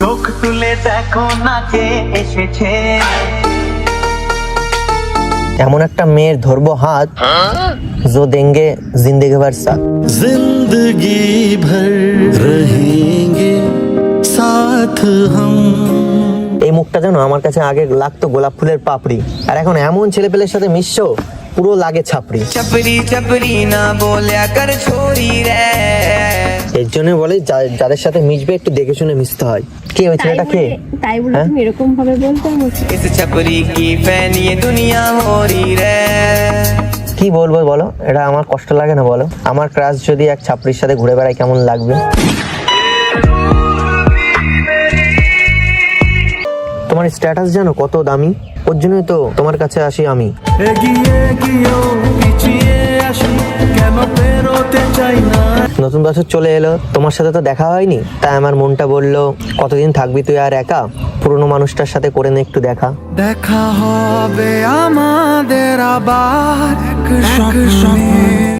চোখ তুলে দেখো না কে এসেছে। এমন একটা মেয়ের ধরবো হাত, जो देंगे जिंदगी भर साथ। जिंदगी भर रहेंगे साथ हम। এই মুখটা যেন আমার কাছে আগে লাগতো গোলাপ ফুলের পাপড়ি, আর এখন এমন ছেলেপেলের সাথে মিশছো পুরো লাগে ছাপড়ি। छपरी छपरी ना बोलिया कर छोरी रे। এর জন্য বলে যাদের সাথে মিশবে একটু দেখে শুনে মিশতে হয়। কে ওই ছেলেটা কে? তাই বলে হ্যাঁ? তুমি এরকম ভাবে বলতে আমাকে? इस छपरी की फैन ये दुनिया हो रही रे। কি বলবো বলো, এটা আমার কষ্ট লাগে না বলো? আমার ক্রাশ যদি এক ছাপড়ির সাথে ঘুরে বেড়ায় কেমন লাগবে? তোমার স্ট্যাটাস জানো কত দামি? ওর জন্যই তো তোমার কাছে আসি আমি। এগিয়ে গিয়েও পিছিয়ে আসি, কেন পেরোতে চাই না। নতুন বছর চলে এলো, তোমার সাথে তো দেখা হয়নি, তাই আমার মনটা বললো কতদিন থাকবি তুই আর একা, পুরনো মানুষটার সাথে করে নে একটু দেখা। দেখা হবে আমাদের আবার, এক